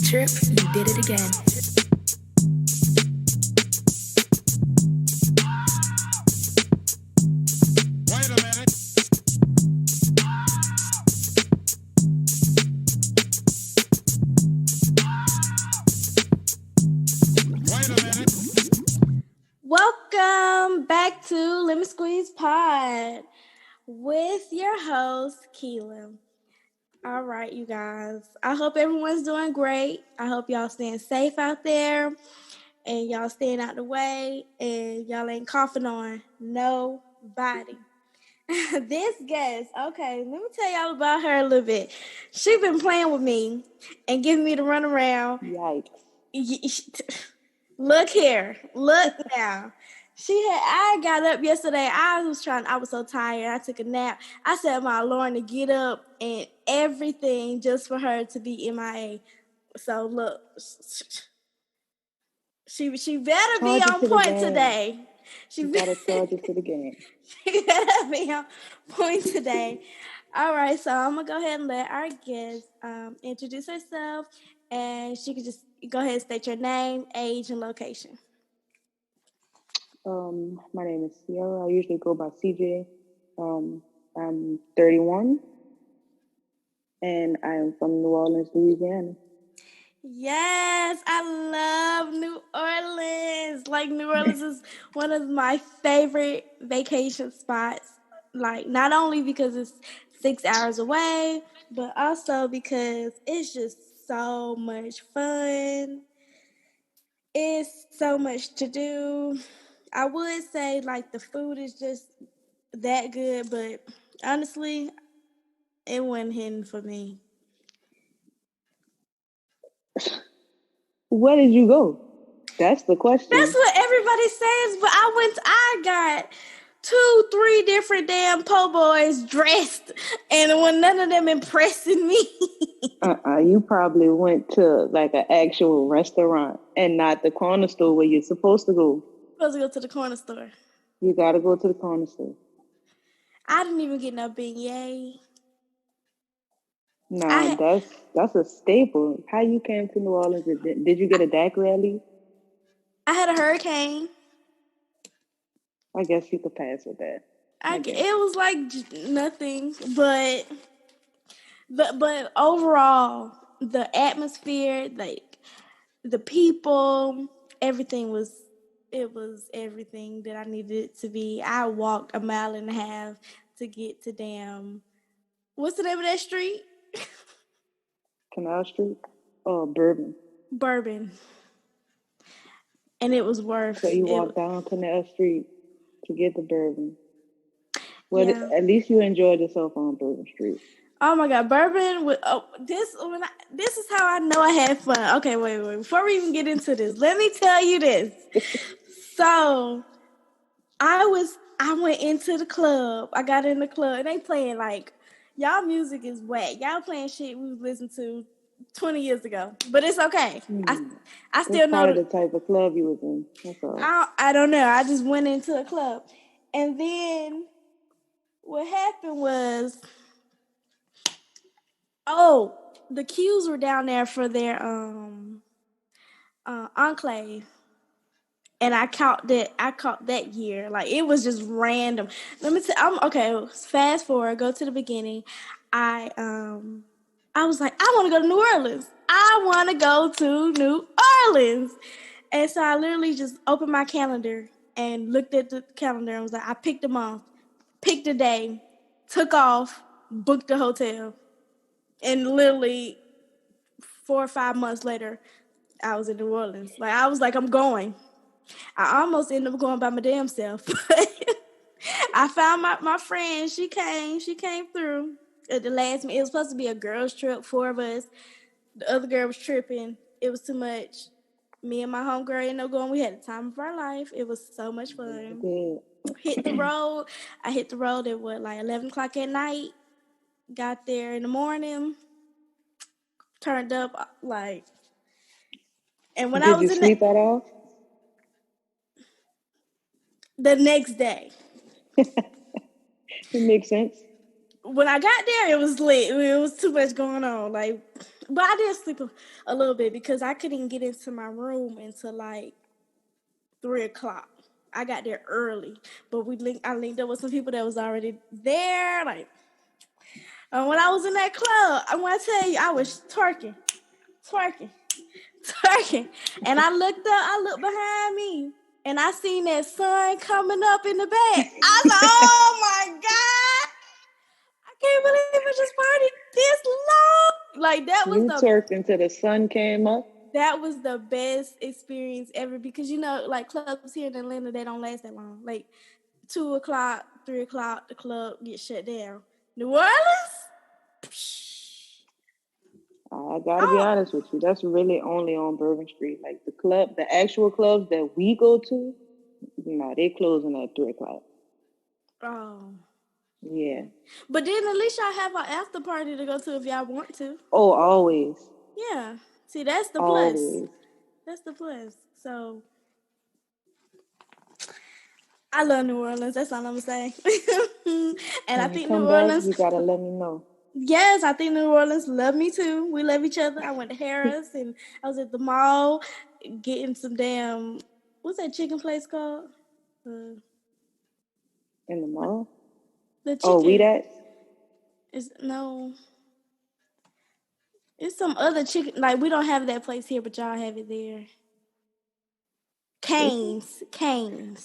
trip, you did it again. Wait a minute. Wait a minute. Welcome back to Lemon Squeeze Pod with your host, Keelan. All right, you guys. I hope everyone's doing great. I hope y'all staying safe out there and y'all staying out the way and y'all ain't coughing on nobody. This guest, okay, let me tell y'all about her a little bit. She been playing with me and giving me the runaround. Yikes. Look here. Look now. I got up yesterday. I was so tired. I took a nap. I set my alarm to get up and everything just for her to be MIA. So look, she better be Charge it on to the point game. today. You gotta charge it to the game. She better be on point today. All right, so I'm gonna go ahead and let our guest introduce herself, and she could just go ahead and state your name, age, and location. My name is Ciera. I usually go by CJ. I'm 31 and I am from New Orleans, Louisiana. Yes, I love New Orleans. Like, New Orleans is one of my favorite vacation spots. Like, not only because it's 6 hours away, but also because it's just so much fun. It's so much to do. I would say, like, the food is just that good, but honestly, it wasn't hidden for me. Where did you go? That's the That's question. what everybody says, but I got 2, 3 different damn po' boys dressed, and when none of them impressing me. You probably went to like an actual restaurant and not the corner store where you're supposed to go. Supposed to go to the corner store. You gotta go to the corner store. I didn't even get no beignet. Nah, that's a staple. How you came to New Orleans? Did you get a daiquiri at least? I had a hurricane. I guess you could pass with that. It was like nothing, but overall, the atmosphere, like the people, everything was everything that I needed it to be. I walked a mile and a half to get to damn what's the name of that street? Canal Street? Oh, Bourbon. Bourbon. And it was worth So you it. walk down Canal Street to get the Bourbon. Well, Yeah. at least you enjoyed yourself on Bourbon Street. Oh my God, bourbon! This is how I know I had fun. Okay, wait. Before we even get into this, let me tell you this. So, I went into the club. I got in the club, and they playing like y'all music is whack. Y'all playing shit we listened to 20 years ago, but it's okay. I still That's know probably the type of club you was in. That's all. I don't know. I just went into a club, and then what happened was, the Qs were down there for their enclave, and I caught that year. Like, it was just random. Let me tell. I'm okay. Fast forward. Go to the beginning. I was like, I want to go to New Orleans. I want to go to New Orleans. And so I literally just opened my calendar and looked at the calendar and was like, I picked a month, picked a day, took off, booked a hotel. And literally 4 or 5 months later, I was in New Orleans. Like, I was like, I'm going. I almost ended up going by my damn self. But I found my friend. She came through at the last minute. It was supposed to be a girls' trip, 4 of us. The other girl was tripping. It was too much. Me and my homegirl ended up going. We had the time of our life. It was so much fun. Good. Hit the road. I hit the road at like 11 o'clock at night. Got there in the morning. Turned up like, and when I Did was you in sleep at all? the next day, It makes sense. when I got there, it was lit. It was too much going on. Like, But I did sleep a little bit because I couldn't get into my room until like 3 o'clock. I got there early, but I linked up with some people that was already there. Like, when I was in that club, I want to tell you, I was twerking, twerking, twerking, and I looked behind me, and I seen that sun coming up in the back. I was like, oh my god, I can't believe I just partied this long. Like You twerked until the sun came up. that was the best experience ever because like clubs here in Atlanta, they don't last that long. Like 2 o'clock, 3 o'clock, the club gets shut down. New Orleans? I gotta be honest with you. That's really only on Bourbon Street. Like the actual clubs that we go to, they closing at 3 o'clock. Oh. Yeah. But then at least y'all have an after party to go to if y'all want to. Oh, always. Yeah. See, that's the Always. plus. That's the plus. So I love New Orleans. That's all I'm gonna say. And I think New Orleans. You gotta let me know. Yes, I think New Orleans love me too. We love each other. I went to Harris and I was at the mall getting some damn, what's that chicken place called? In the mall? The chicken. Oh, we that? It's some other chicken. Like, we don't have that place here, but y'all have it there. Canes.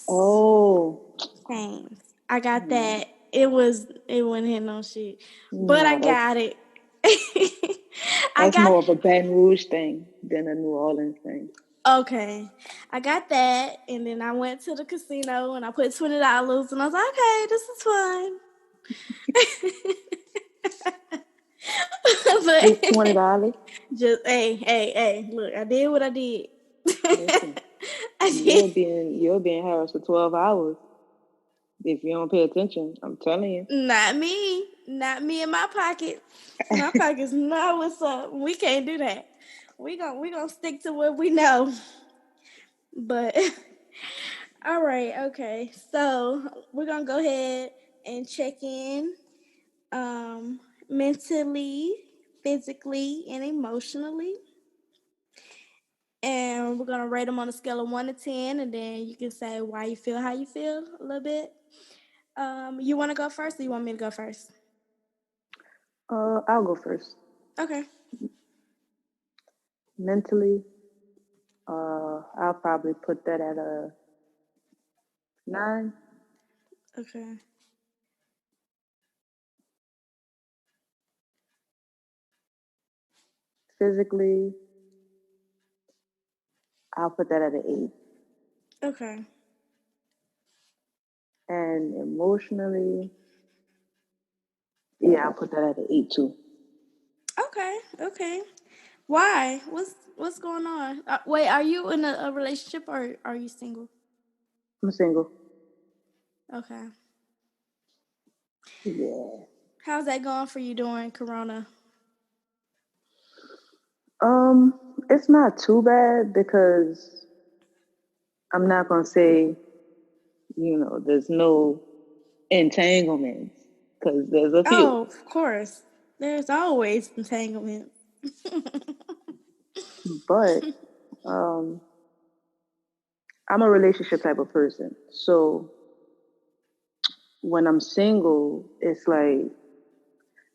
Oh. Canes. I got that. It wasn't hitting no shit. But I got it. That's more of a Baton Rouge thing than a New Orleans thing. Okay. I got that. And then I went to the casino and I put $20 and I was like, okay, this is fun. But just $20. Just hey, look, I did what I did. Listen, you'll be in Harris for 12 hours if you don't pay attention. I'm telling you. Not me in my pocket. My pocket's not what's up. We can't do that. We gonna stick to what we know. But all right, okay. So we're gonna go ahead and check in. Mentally, physically, and emotionally. And we're going to rate them on a scale of 1 to 10. And then you can say why you feel how you feel a little bit. You want to go first or you want me to go first? I'll go first. Okay. Mentally, I'll probably put that at a 9. Okay. Physically, I'll put that at an 8. Okay. And emotionally, I'll put that at an 8 too. Okay. Why? What's going on? Wait, are you in a relationship or are you single? I'm single. Okay. Yeah. How's that going for you during Corona? It's not too bad because I'm not gonna say, there's no entanglements because there's a few. Oh, of course. There's always entanglement. But I'm a relationship type of person. So when I'm single, it's like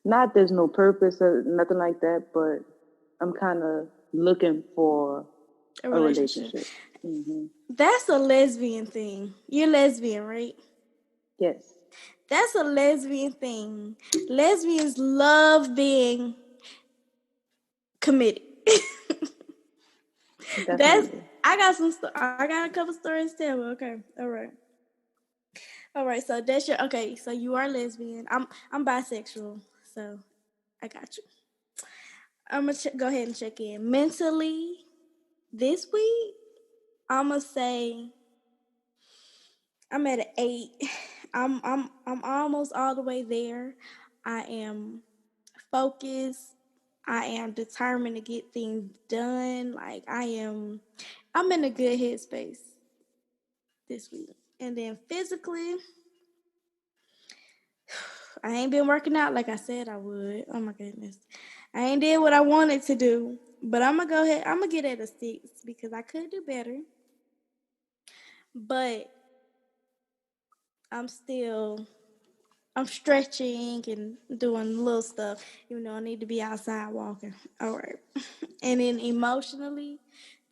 not there's no purpose or nothing like that, but I'm kind of looking for a relationship. Mm-hmm. That's a lesbian thing. You're lesbian, right? Yes. That's a lesbian thing. Lesbians love being committed. I got a couple stories to tell. Okay, all right. So that's your okay. So you are lesbian. I'm bisexual. So I got you. I'm gonna go ahead and check in mentally. This week, I'm gonna say I'm at an 8. I'm almost all the way there. I am focused. I am determined to get things done. Like I'm in a good headspace this week. And then physically, I ain't been working out like I said I would. Oh my goodness. I ain't did what I wanted to do, but I'm gonna go ahead. I'm gonna get at a 6 because I could do better. But I'm still I'm stretching and doing little stuff, even though I need to be outside walking. All right. And then emotionally,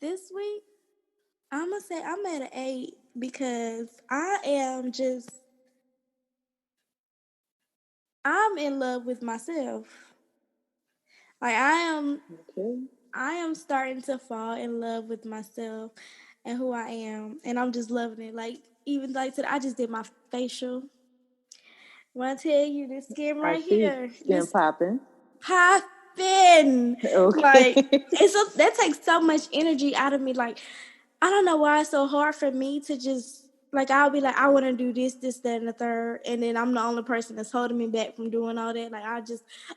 this week, I'm going to say I'm at an 8 because I'm in love with myself. Like Okay. I am starting to fall in love with myself and who I am. And I'm just loving it. Like, even like today, I just did my facial. When I tell you this skin I right see here, skin this popping. popping. Like Okay. that takes so much energy out of me. Like I don't know why it's so hard for me to just like I'll be like I want to do this, this, that, and the third, and then I'm the only person that's holding me back from doing all that. Like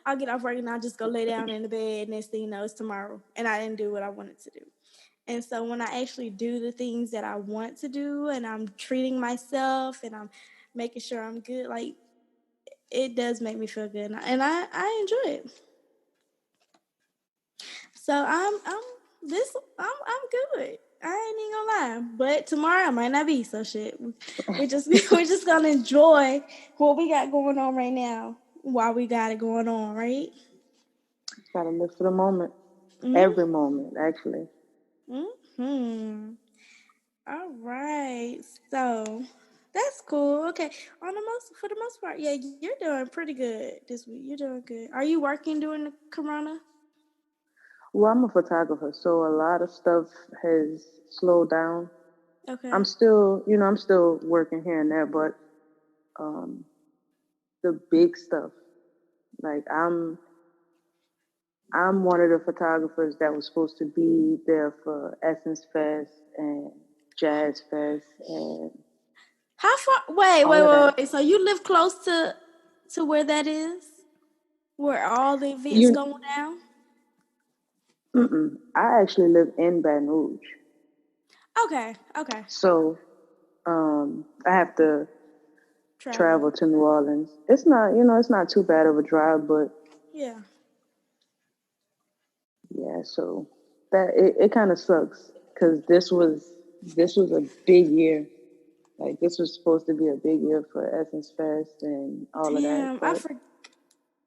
I'll get off work and I'll just go lay down in the bed. And next thing you know, it's tomorrow, and I didn't do what I wanted to do. And so when I actually do the things that I want to do, and I'm treating myself, and I'm making sure I'm good, like it does make me feel good, and I enjoy it. So I'm good. I ain't even gonna lie. But tomorrow might not be so shit. We just we're just gonna enjoy what we got going on right now while we got it going on, right? Gotta live for the moment. Mm-hmm. Every moment, actually. Mm-hmm. All right. So that's cool. Okay. For the most part, yeah, you're doing pretty good this week. You're doing good. Are you working during the corona? Well, I'm a photographer, so a lot of stuff has slowed down. Okay. I'm still working here and there, but um, the big stuff, like I'm one of the photographers that was supposed to be there for Essence Fest and Jazz Fest and How far? Wait, wait, all of wait, that. wait. So you live close to where that is, where all the events You, going down? I actually live in Baton Rouge, Okay, okay. so I have to Travel. travel to New Orleans. It's not too bad of a drive, but Yeah. yeah, so that it kind of sucks because this was a big year. Like this was supposed to be a big year for Essence Fest and all of that, Damn, but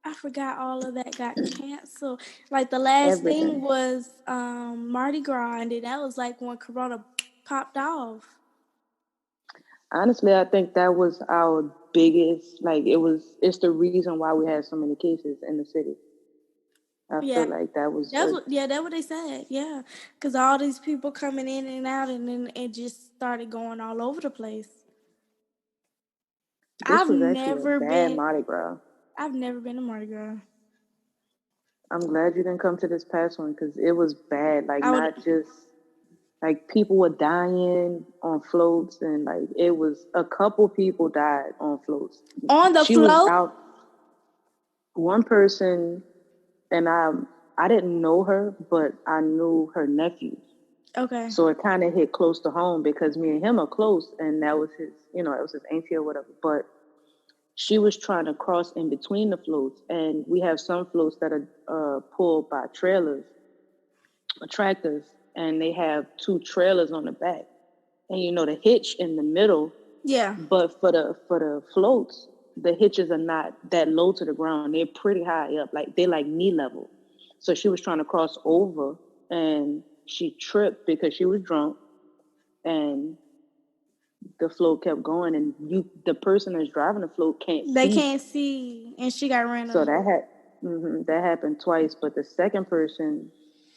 I forgot all of that got canceled. Like the last thing everything. was Mardi Gras, and then that was like when Corona popped off. Honestly, I think that was our biggest. Like it's the reason why we had so many cases in the city. I Yeah. feel like that was a That's what they said. Yeah, because all these people coming in and out, and then it just started going all over the place. this I've was actually a never bad been. Mardi Gras. I've never been to Mardi Gras. I'm glad you didn't come to this past one because it was bad. Like I would not just like people were dying on floats and like it was a couple people died on floats. on the She was float. out one person and I didn't know her, but I knew her nephew. Okay. So it kind of hit close to home because me and him are close and that was it was his auntie or whatever. But she was trying to cross in between the floats and we have some floats that are pulled by trailers tractors and they have two trailers on the back and the hitch in the middle, Yeah. but for the floats the hitches are not that low to the ground, they're pretty high up, like they like knee level. So she was trying to cross over and she tripped because she was drunk and the float kept going and the person that's driving the float can't They see. can't see, and she got ran So over. that happened twice, but the second person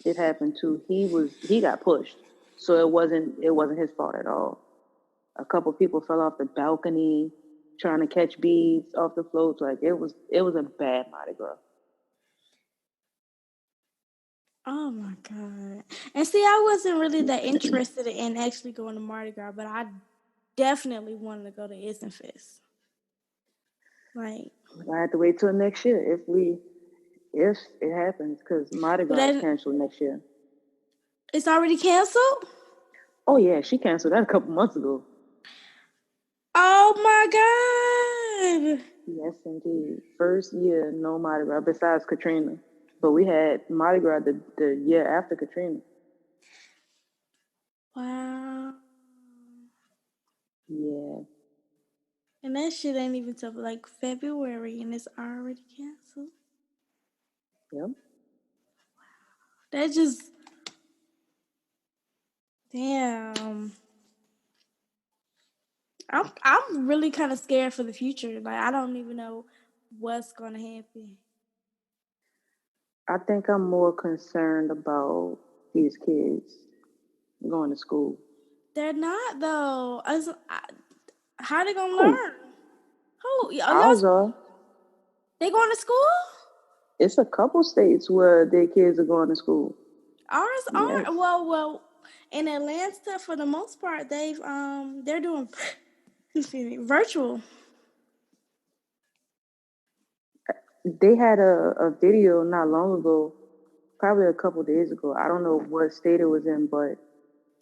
it happened to, he got pushed. So it wasn't his fault at all. A couple people fell off the balcony trying to catch beads off the floats. Like it was a bad Mardi Gras. Oh my god! And see, I wasn't really that interested in actually going to Mardi Gras, but I definitely wanted to go to Isenfest. Like, I have to wait till next year if it happens because Mardi but Gras is then canceled next year. it's already canceled. Oh yeah, she canceled that a couple months ago. Oh my god! Yes, indeed. First year, no Mardi Gras besides Katrina. But we had Mardi Gras the year after Katrina. Wow. Yeah. And that shit ain't even till like February and it's already canceled. Yep. That just damn. I'm really kind of scared for the future. Like I don't even know what's gonna happen. I think I'm more concerned about these kids going to school. They're not though. How they gonna Who? learn? Who? Y'all? Ours are. They going to school? It's a couple states where their kids are going to school. Ours Yes. aren't. Well. In Atlanta, for the most part, they're doing excuse me, virtual. They had a video not long ago, probably a couple days ago. I don't know what state it was in, but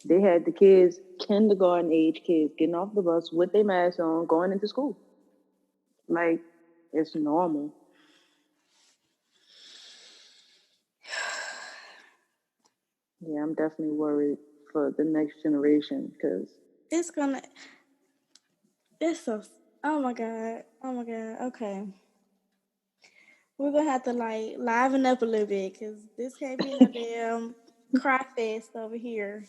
they had the kids, kindergarten age kids, getting off the bus with their masks on, going into school. Like, it's normal. Yeah, I'm definitely worried for the next generation because It's gonna. It's so. Oh my god. Oh my god. Okay. We're gonna have to like liven up a little bit because this can't be no damn cry fest over here.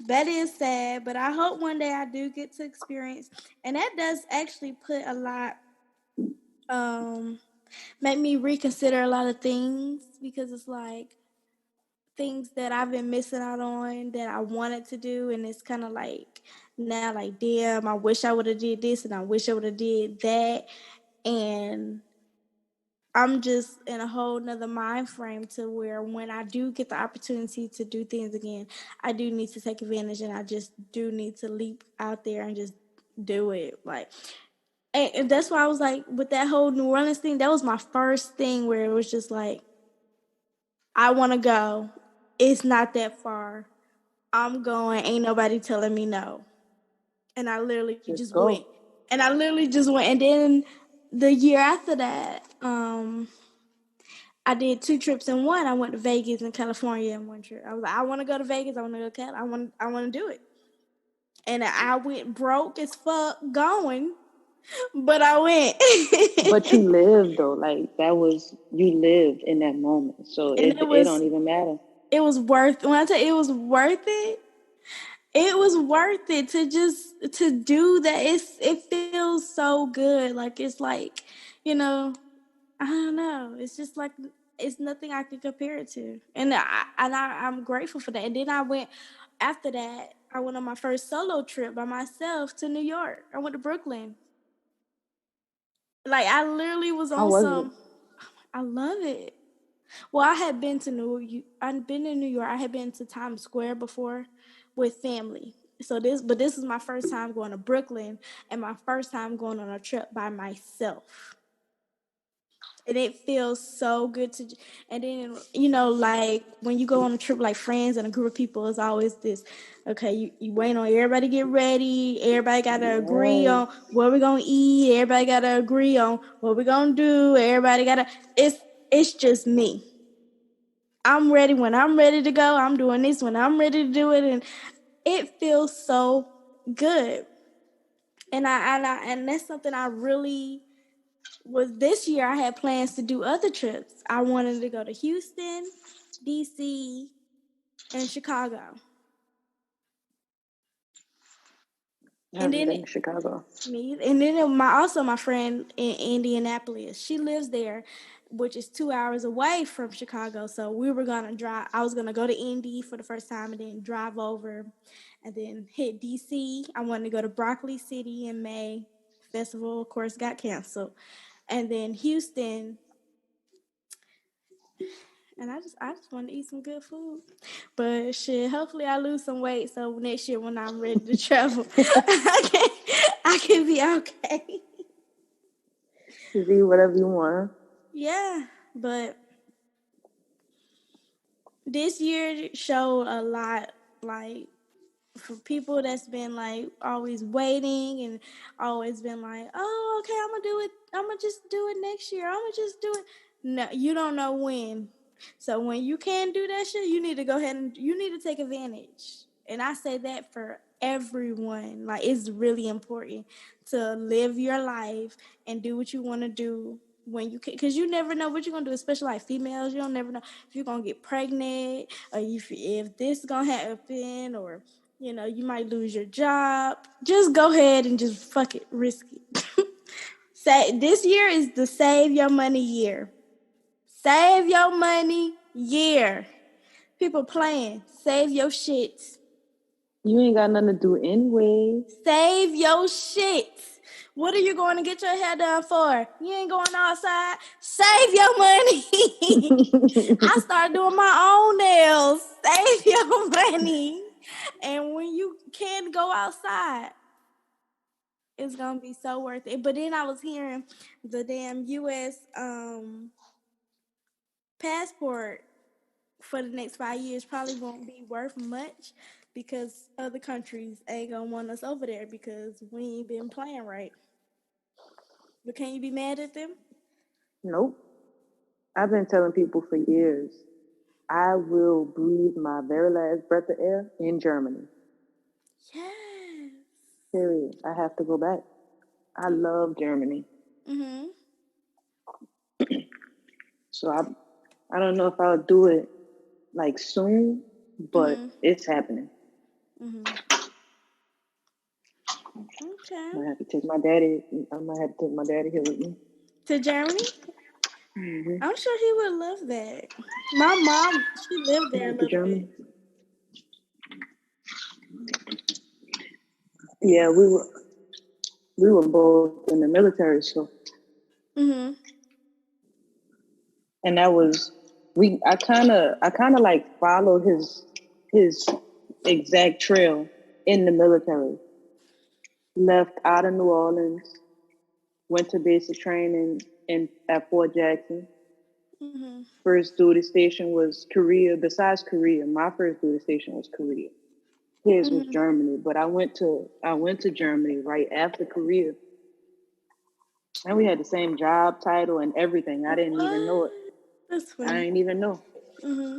That is sad, but I hope one day I do get to experience, and that does actually put a lot, um, make me reconsider a lot of things because it's like things that I've been missing out on that I wanted to do, and it's kind of like now, like damn, I wish I would have did this, and I wish I would have did that, and I'm just in a whole nother mind frame to where when I do get the opportunity to do things again, I do need to take advantage and I just do need to leap out there and just do it. Like, and that's why I was like, with that whole New Orleans thing, that was my first thing where it was just like, I want to go. It's not that far. I'm going. Ain't nobody telling me no. And I literally just just went. go. And I literally just went. And then the year after that, I did 2 trips in one. I went to Vegas and California in one trip. I was like, I want to go to Vegas. I want to go to Cal. I want to do it. And I went broke as fuck going, but I But you went. lived though, like that was you lived in that moment, so And it don't even matter. it was worth. When I tell you it was worth it, it was worth it to just to do that. It feels so good. Like it's like, you know, I don't know. It's just like it's nothing I can compare it to, I'm grateful for that. And then I went after that. I went on my first solo trip by myself to New York. I went to Brooklyn. Like I literally was How on was it? some. I love it. Well, I had been to I'd been in New York. I had been to Times Square before with family. But this is my first time going to Brooklyn and my first time going on a trip by myself. And it feels so good to, and then like when you go on a trip like friends and a group of people, it's always this. Okay, you wait on everybody to get ready. Everybody gotta agree Yes. on what we're gonna eat. Everybody gotta agree on what we're gonna do. Everybody gotta. It's just me. I'm ready when I'm ready to go. I'm doing this when I'm ready to do it, and it feels so good. And that's something I really was this year. I had plans to do other trips. I wanted to go to Houston, DC, and Chicago. I And haven't then been to Chicago. my friend in Indianapolis. She lives there, which is 2 hours away from Chicago. So we were gonna drive. I was gonna go to Indy for the first time, and then drive over, and then hit DC. I wanted to go to Broccoli City in May. Festival, of course, got canceled, and then Houston. And I just want to eat some good food. But shit, hopefully I lose some weight so next year when I'm ready to travel, I can be okay. You do whatever you want. Yeah, but this year showed a lot, like for people that's been like always waiting and always been like, oh, okay, I'm gonna do it. I'm gonna just do it next year. I'm gonna just do it. No, you don't know when. So when you can do that shit, you need to go ahead and you need to take advantage. And I say that for everyone. Like it's really important to live your life and do what you want to do when you can, because you never know what you're gonna do. Especially like females, you don't never know if you're gonna get pregnant or if this is gonna happen or you might lose your job. Just go ahead and just fuck it, risk it. Say this year is the save your money year. Save your money year. People playing. Save your shit. You ain't got nothing to do anyway. Save your shit. What are you going to get your hair done for? You ain't going outside. Save your money. I started doing my own nails. Save your money. And when you can go outside, it's going to be so worth it. But then I was hearing the damn U.S. Passport for the next 5 years probably won't be worth much because other countries ain't gonna want us over there because we ain't been playing right. But can you be mad at them? Nope. I've been telling people for years, I will breathe my very last breath of air in Germany. Yes. Period. I have to go back. I love Germany. Mm-hmm. So I don't know if I'll do it like soon, but it's happening. Mm-hmm. Okay. I might have to take my daddy. I might have to take my daddy here with me. To Germany? Mm-hmm. I'm sure he would love that. My mom, she lived there a To little Germany. bit. Yeah, we were both in the military, so. Mm-hmm. And that was I kind of like followed his exact trail in the military. Left out of New Orleans, went to basic training at Fort Jackson. Mm-hmm. First duty station was Korea. Besides Korea, my first duty station was Korea. His was Germany, but I went to Germany right after Korea, and we had the same job title and everything. I didn't even know it. That's funny. I didn't even know. Mm-hmm.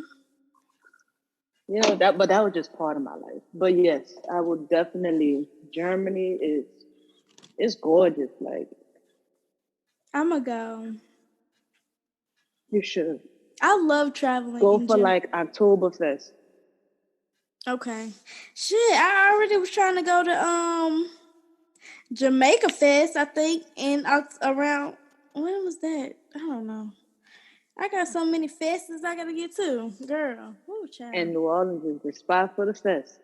But that was just part of my life. But yes, I would definitely. Germany is gorgeous. Like I'ma go. you should I love traveling go in for Germany. like Oktoberfest. Okay. Shit, I already was trying to go to Jamaica Fest, I think, in around when was that? I don't know. I got so many fests I gotta get to, girl. Ooh, child. And New Orleans is the spot for the fest.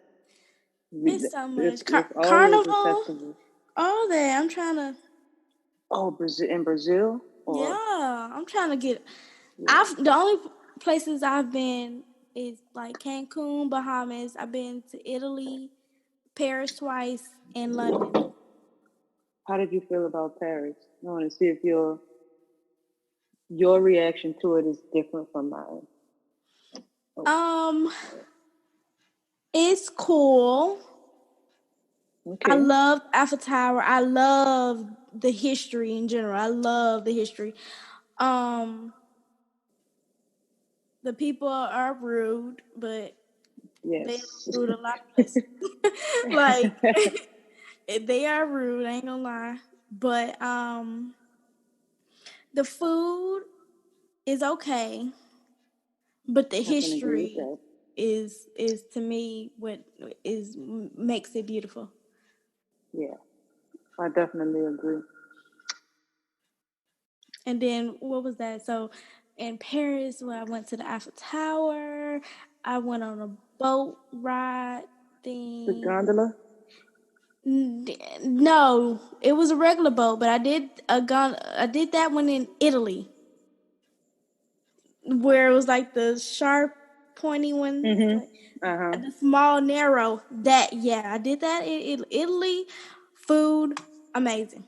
It's so much It's always a carnival, festival. all that. I'm trying to. Oh, Brazil, or Yeah, I'm trying to get. The only places I've been is like Cancun, Bahamas. I've been to Italy, Paris twice, and London. how did you feel about Paris? I want to see if your reaction to it is different from mine. It's cool. Okay. I love Eiffel Tower. I love the history in general. I love the history. The people are rude, but they Yes. are rude a lot of places. Like they are rude. I ain't gonna lie, but the food is okay, but the I can agree with history that. is to me what is makes it beautiful. Yeah, I definitely agree. And then what was that? So in Paris, where I went to the Eiffel Tower, I went on a boat ride The thing. gondola? No, it was a regular boat, but I did I did that one in Italy, where it was like the sharp, pointy one, like the small, narrow. I did that in Italy. Food, amazing,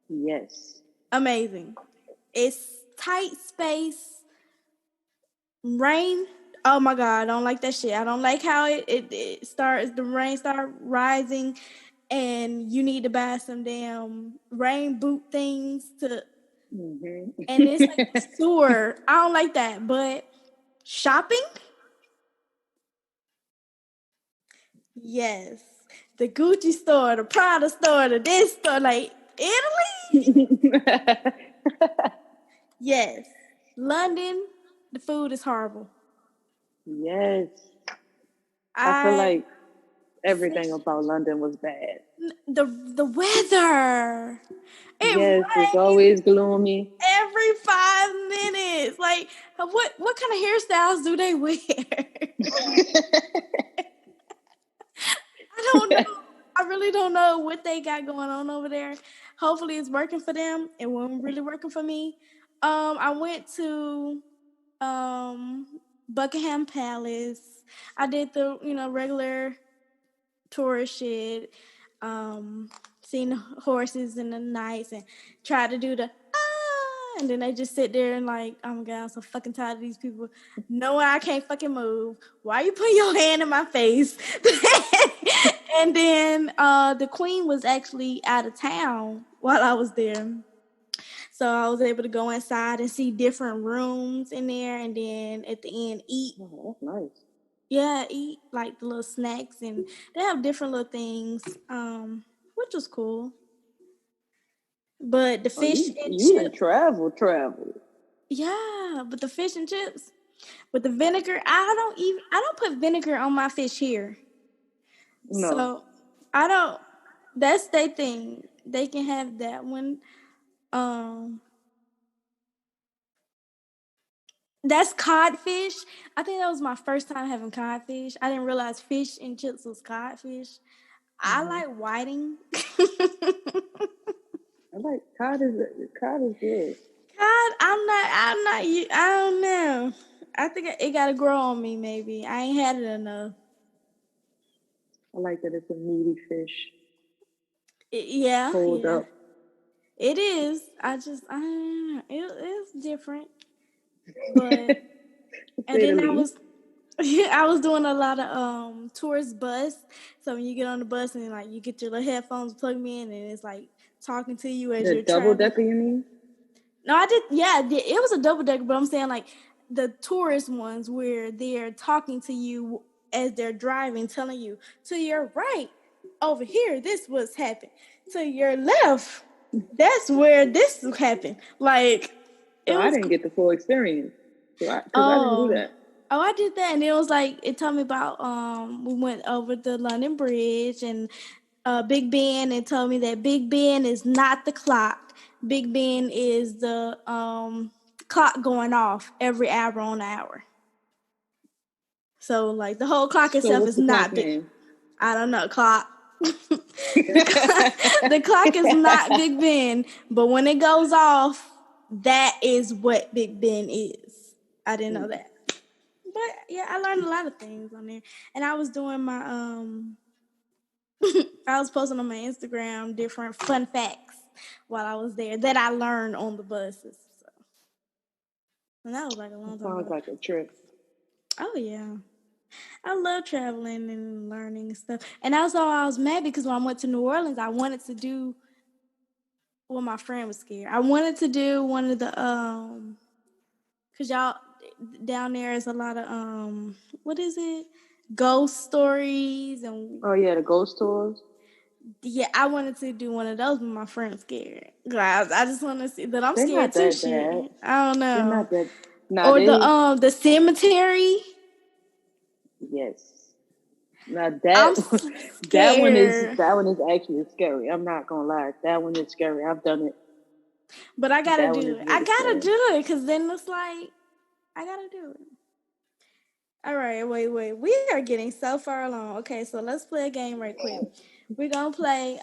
Yes. amazing. It's tight space. Rain. Oh my god, I don't like that shit. I don't like how it starts. The rain start rising, and you need to buy some damn rain boot things to Mm-hmm. And it's like a sewer. I don't like that. But shopping? Yes. The Gucci store, the Prada store, the this store, like Italy? Yes. London, the food is horrible. Yes. I feel I like everything fish, about London was bad. the weather. It Yes, it's rains always gloomy. every 5 minutes. Like what kind of hairstyles do they wear? I don't know. I really don't know what they got going on over there. Hopefully it's working for them. It wasn't really working for me. I went to Buckingham Palace. I did the, regular tourist shit. Seen the horses in the nights and tried to do the and then they just sit there and like, oh my god, I'm so fucking tired of these people. No, I can't fucking move. Why you putting your hand in my face? And then the queen was actually out of town while I was there. So I was able to go inside and see different rooms in there, and then at the end eat. Oh, that's nice. Yeah, eat like the little snacks, and they have different little things, which was cool. But the Oh, fish and you done chips, travel. yeah, but the fish and chips with the vinegar, I don't put vinegar on my fish here. No. So I don't. That's their thing. They can have that one. Um, that's codfish. I think that was my first time having codfish. I didn't realize fish and chips was codfish. I Mm-hmm. like whiting. I like cod is good. God, I don't know. I think it got to grow on me. Maybe I ain't had it enough. I like that it's a meaty fish. Yeah, Hold yeah, up. it is. I don't know. It's different, but To and say the then I least. was I was doing a lot of tourist bus. So when you get on the bus and like you get your little headphones plugged in and it's like talking to you as The you're double traveling. decker, you mean? No, I did. Yeah, it was a double decker, but I'm saying like the tourist ones where they're talking to you as they're driving, telling you to your right, over here, this was happened. To your left, that's where this happened. Like So it I was. didn't get the full experience. Because I didn't do Oh, that. oh, I did that, and it was like it told me about. We went over the London Bridge and Big Ben, and told me that Big Ben is not the clock. Big Ben is the clock going off every hour on hour. So like the whole clock So itself what's is the clock not big. name? I don't know clock. The clock is not Big Ben, but when it goes off, that is what Big Ben is. I didn't know that. But yeah, I learned a lot of things on there. And I was doing my I was posting on my Instagram different fun facts while I was there that I learned on the buses. So, and that was like a long That time sounds ago. like a trip. Oh yeah. I love traveling and learning and stuff. And also I was mad because when I went to New Orleans, I wanted to do well, my friend was scared. I wanted to do one of the cause y'all down there is a lot of what is it? Ghost stories and Oh yeah, the ghost tours. yeah, I wanted to do one of those, but my friend's scared. I just want to see that I'm They're scared not too. that Shit, bad. I don't They're know. not that. Nah, Or they. the cemetery. Yes. Now I'm that scared, one is actually scary. I'm not gonna lie. That one is scary. I've done it. but I gotta That one do is it. I really gotta scary. do it because then it's like I gotta do it. All right, wait. We are getting so far along. Okay, so let's play a game right quick. We're gonna play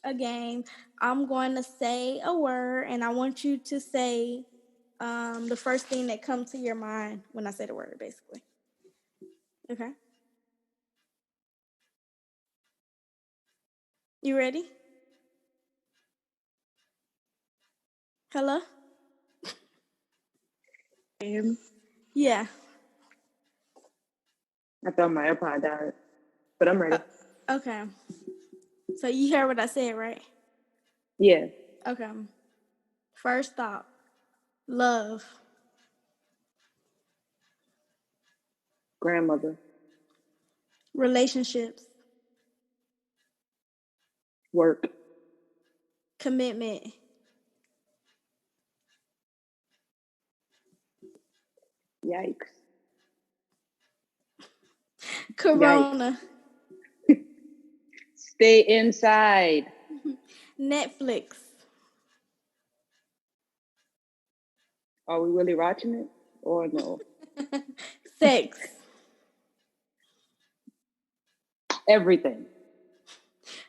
a game. I'm going to say a word, and I want you to say the first thing that comes to your mind when I say the word, basically. Okay. You ready? Hello? Damn. Yeah. I thought my AirPod died, but I'm ready. Okay. So you heard what I said, right? Yeah. Okay. First thought, love, Grandmother. relationships, Work. commitment, Yikes. corona, Stay inside. Netflix, Are we really watching it or no? sex, Everything.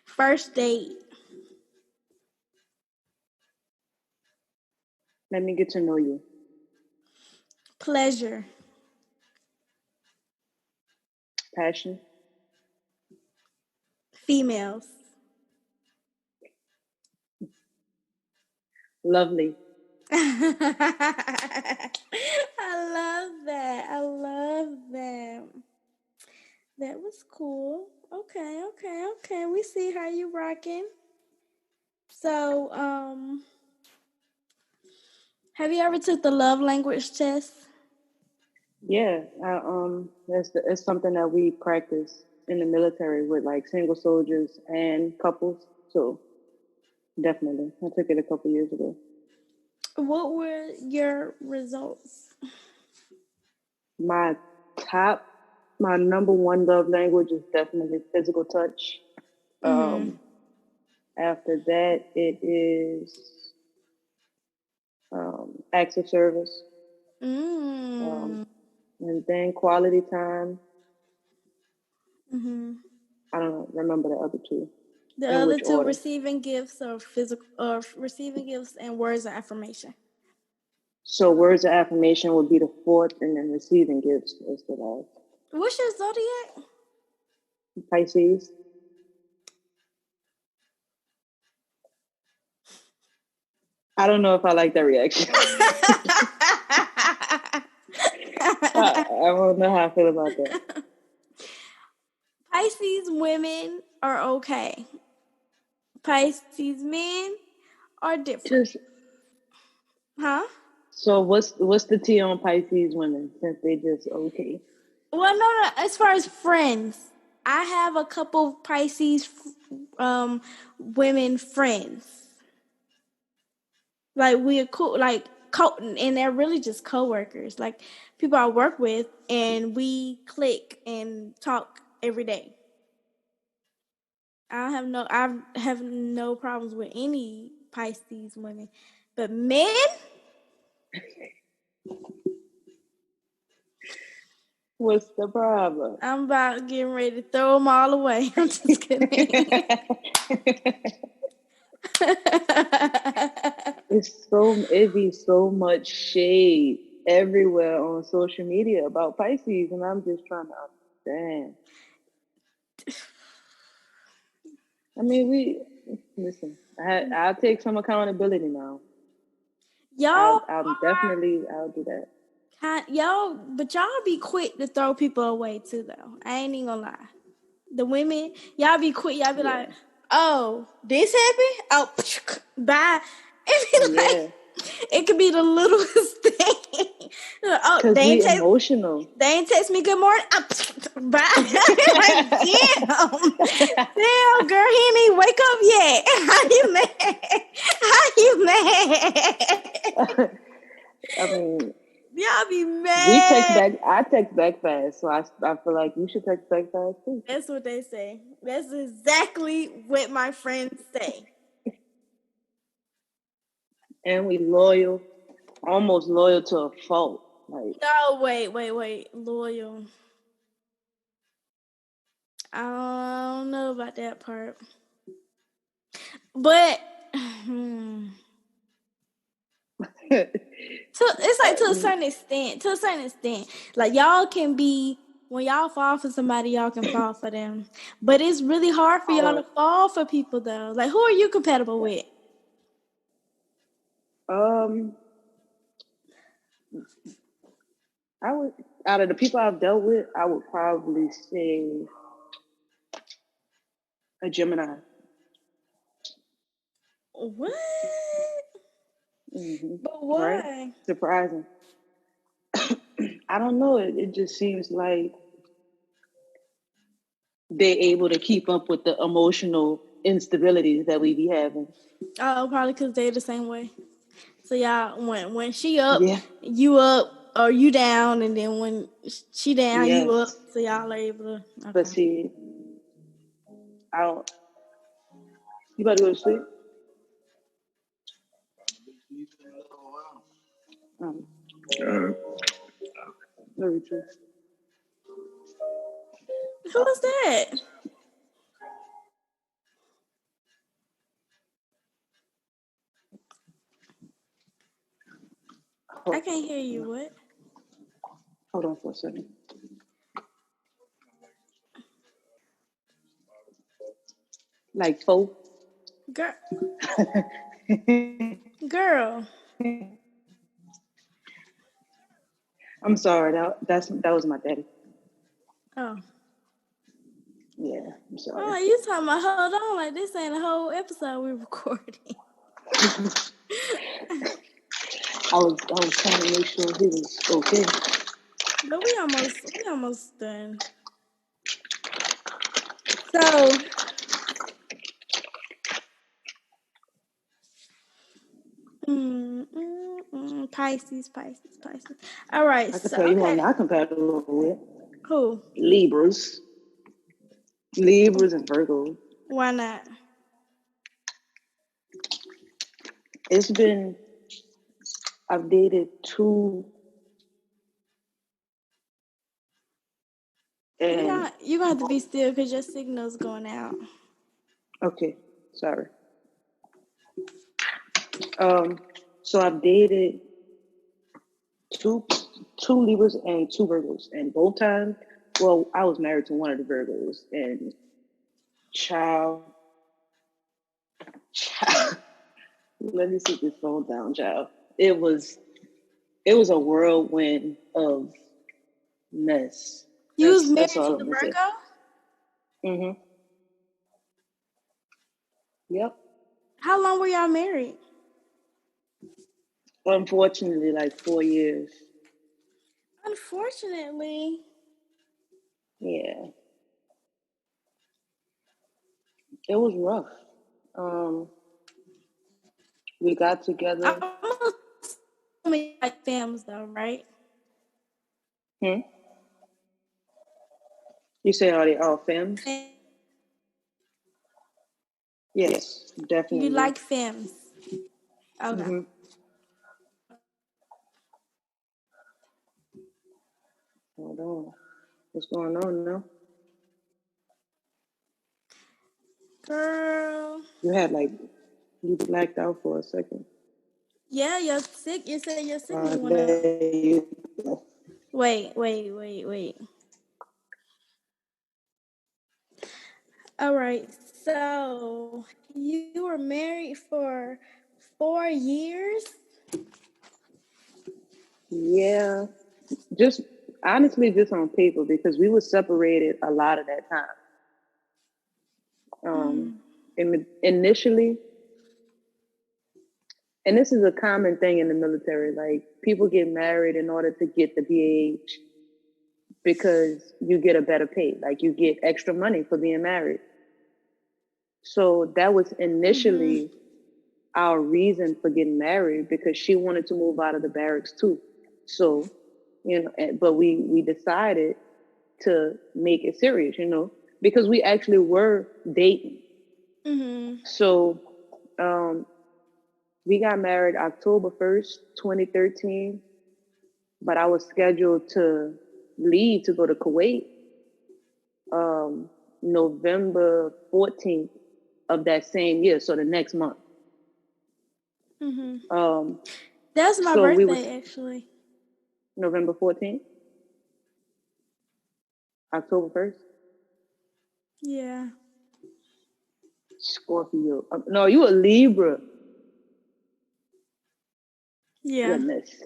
first date, Let me get to know you. pleasure, Passion. females. Lovely. I love that. I love that. That was cool. Okay. We see how you rocking. So, have you ever took the love language test? Yeah, it's something that we practice in the military with like single soldiers and couples. So definitely, I took it a couple years ago. What were your results? My my number one love language is definitely physical touch. After that, it is acts of service, Mm. and then quality time. I don't remember the other two The in other which two, order. receiving gifts or physical, or receiving gifts and words of affirmation. So words of affirmation would be the fourth, and then receiving gifts is the last. What's your zodiac? Pisces. I don't know if I like that reaction. I don't know how I feel about that. Pisces women are okay. Pisces men are different. Huh? So what's the tea on Pisces women since they just okay? Well, no. As far as friends, I have a couple Pisces women friends. Like we're cool, like and they're really just coworkers, like people I work with, and we click and talk every day. I have no problems with any Pisces women, but men. What's the problem? I'm about getting ready to throw them all away. I'm just kidding. It be so much shade everywhere on social media about Pisces, and I'm just trying to understand. I mean, listen. I'll take some accountability now. Y'all, I'll do that. but y'all be quick to throw people away too, though. I ain't even gonna lie. The women, y'all be quick. Y'all be like, "Oh, this happened? Oh, bye." It could be the littlest thing. Oh, because we emotional. They ain't text me good morning. Bye. Like, damn, girl, he ain't even wake up yet. How you mad? I mean, y'all be mad. We text back. I text back fast, so I feel like you should text back fast too. That's what they say. That's exactly what my friends say. And we loyal, almost loyal to a fault. Like, no, wait, loyal. I don't know about that part, but it's like to a certain extent. Like y'all can be, when y'all fall for somebody, y'all can fall for them. But it's really hard for y'all to fall for people though. Like, who are you compatible with? I would, out of the people I've dealt with, I would probably say a Gemini. What? But Right? why? Surprising. I don't know. It just seems like they're able to keep up with the emotional instabilities that we be having. Oh, probably because they're the same way. So y'all, when she up, Yeah. you up, or you down, and then when she down, you up. Yes. So y'all are able to. But Okay. see, I don't. You about to go to sleep? Um, very true. Who was that? I Hold, can't hear you. What? hold on for a second. Like four. Girl, girl. I'm sorry. That was my daddy. Oh. Yeah, I'm sorry. Oh, you talking about hold on, like this ain't a whole episode we recording. I was trying to make sure he was okay. But we almost done. So Pisces. All right, I could so tell you who I'm okay. not compatible with. Who? Libras. Libras and Virgo. Why not? It's been I've dated two and You gonna have to be still because your signal's going out. okay, sorry. Um so I've dated two two Libras and two Virgos. And both times, well, I was married to one of the Virgos and child, child let me sit this phone down, child. It was it was a whirlwind of mess. You was That's married all to I'm the gonna say. Virgo? Mm-hmm. Yep. How long were y'all married? Unfortunately, like 4 years. Unfortunately. Yeah, it was rough. Um, we got together. I'm assuming like families though, right? Hmm? You say are they all femmes? Yes, You definitely. like families. Okay. Mm-hmm. Hold on. What's going on now? Girl. You had like you blacked out for a second. Yeah, you're sick. You said your signal went out. There you go. Wait. All right. So you were married for 4 years? Yeah, just honestly, just on paper because we were separated a lot of that time. Initially, and this is a common thing in the military. Like people get married in order to get the BAH because you get a better pay. Like you get extra money for being married. So that was initially our reason for getting married because she wanted to move out of the barracks too. So, but we decided to make it serious, because we actually were dating. So, we got married October 1st, 2013, but I was scheduled to leave to go to Kuwait November 14th of that same year, so the next month. That's my So we was birthday, actually. November 14th, October 1st. Yeah. Scorpio. No, you a Libra. Yeah. Goodness.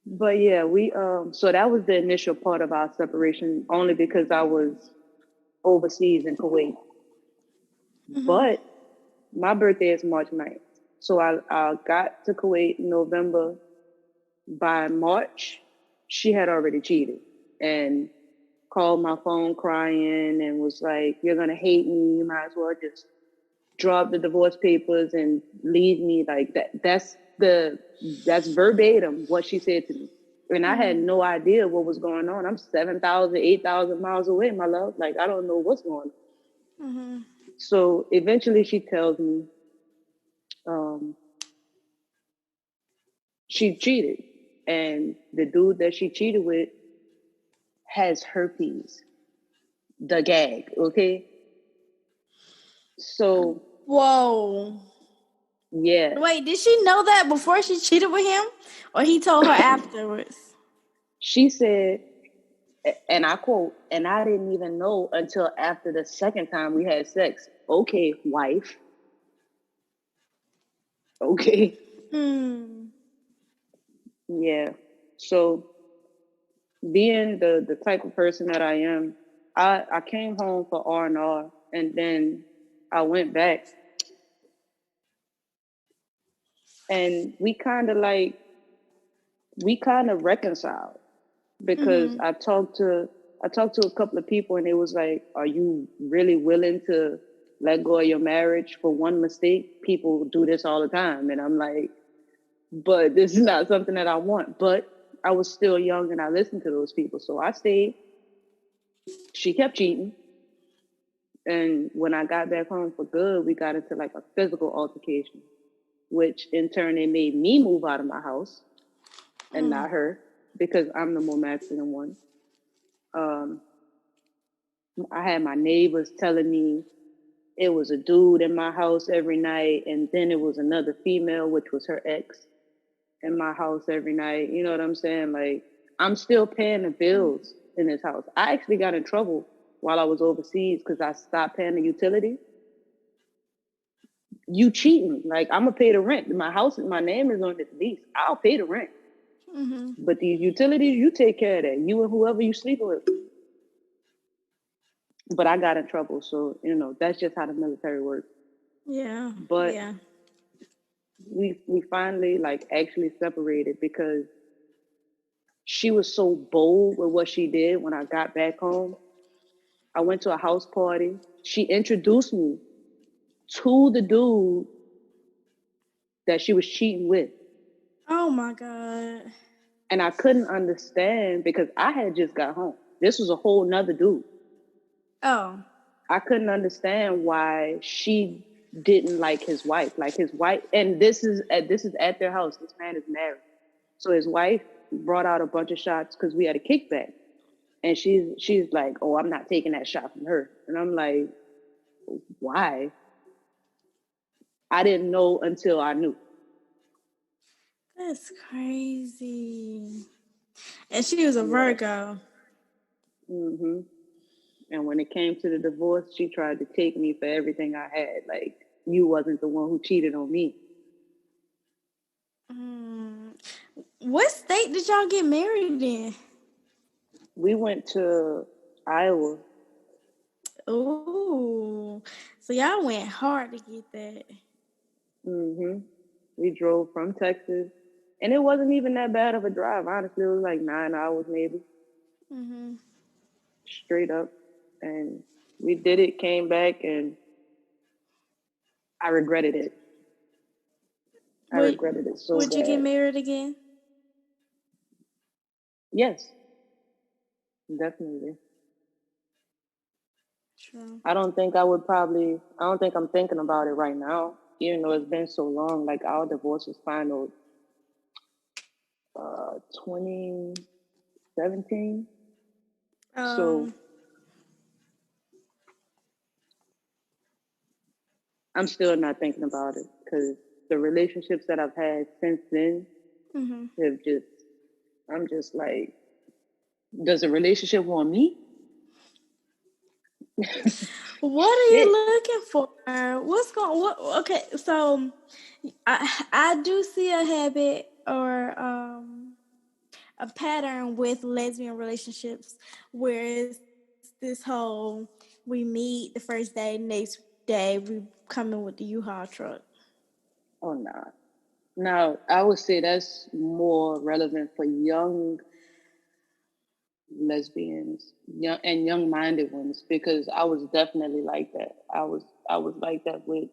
But yeah, we so that was the initial part of our separation only because I was overseas in Kuwait. But my birthday is March 9th. So I got to Kuwait in November. By March, she had already cheated and called my phone crying and was like, "You're gonna hate me. You might as well just drop the divorce papers and leave me." Like that. That's verbatim what she said to me. And I had no idea what was going on. I'm 7,000, 8,000 miles away, my love. Like, I don't know what's going on. So eventually she tells me she cheated. And the dude that she cheated with has herpes. The gag, okay? So, Whoa. yeah. Wait, did she know that before she cheated with him? Or he told her afterwards? She said, and I quote, "And I didn't even know until after the second time we had sex." Okay, wife. Okay. Yeah. So being the type of person that I am, I came home for R&R, and then I went back, and we kind of reconciled, because I talked to a couple of people, and it was like, "Are you really willing to let go of your marriage for one mistake? People do this all the time." And I'm like, "But this is not something that I want." But I was still young, and I listened to those people, so I stayed. She kept cheating, and when I got back home for good, we got into like a physical altercation, which in turn it made me move out of my house and not her, because I'm the more masculine one. I had my neighbors telling me it was a dude in my house every night, and then it was another female, which was her ex, in my house every night. You know what I'm saying? Like, I'm still paying the bills in this house. I actually got in trouble while I was overseas because I stopped paying the utility. You cheating? Like, I'm gonna pay the rent. My house, my name is on this lease. I'll pay the rent. But these utilities, you take care of that. You and whoever you sleep with. But I got in trouble, so that's just how the military works. Yeah. But yeah. we finally like actually separated because she was so bold with what she did. When I got back home, I went to a house party. She introduced me to the dude that she was cheating with. Oh my God. And I couldn't understand because I had just got home. This was a whole nother dude. Oh. I couldn't understand why she didn't like his wife. Like, his wife, and this is at their house. This man is married. So his wife brought out a bunch of shots because we had a kickback. And she's like, "Oh, I'm not taking that shot from her." And I'm like, "Why?" I didn't know until I knew. That's crazy. And she was a Virgo. And when it came to the divorce, she tried to take me for everything I had. Like, you wasn't the one who cheated on me. What state did y'all get married in? We went to Iowa. Ooh. So y'all went hard to get that. We drove from Texas. And it wasn't even that bad of a drive. Honestly, it was like 9 hours maybe. Straight up. And we did it, came back, and I regretted it. I regretted it so bad. Would you get married again? Yes. Definitely. True. I don't think I'm thinking about it right now, even though it's been so long. Like, our divorce was final 2017. So I'm still not thinking about it because the relationships that I've had since then I'm just like, does a relationship want me? What are you looking for? Okay, so I do see a habit or a pattern with lesbian relationships where it's this whole, we meet the first day, next day we coming with the U-Haul truck. Oh, nah. Now, I would say that's more relevant for young lesbians, young minded ones, because I was definitely like that. I was like that with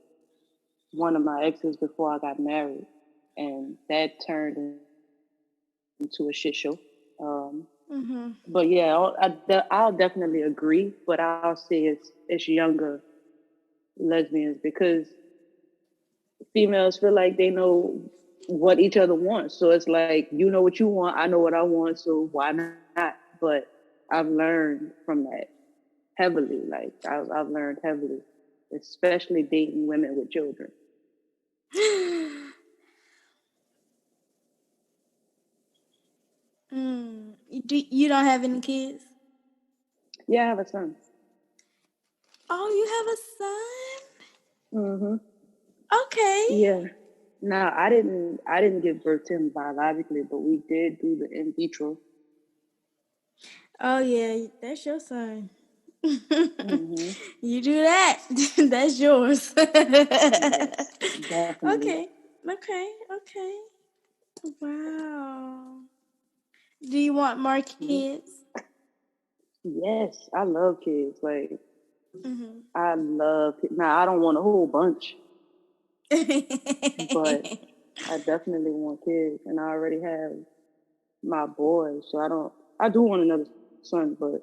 one of my exes before I got married, and that turned into a shit show. But yeah, I'll definitely agree. But I'll say it's younger lesbians because females feel like they know what each other wants. So it's like, you know what you want, I know what I want, so why not? But I've learned from that heavily. Like I've learned heavily, especially dating women with children. You don't have any kids? Yeah, I have a son. Oh, you have a son? Mm-hmm. Okay. Yeah. Now I didn't give birth to him biologically, but we did do the in vitro. Oh yeah, that's your son. Mm-hmm. You do that, that's yours. Yes, definitely. Okay, okay, okay. Wow. Do you want more kids? Yes, I love kids. Like Mm-hmm. I love. Now I don't want a whole bunch, but I definitely want kids, and I already have my boy, so I don't. I do want another son, but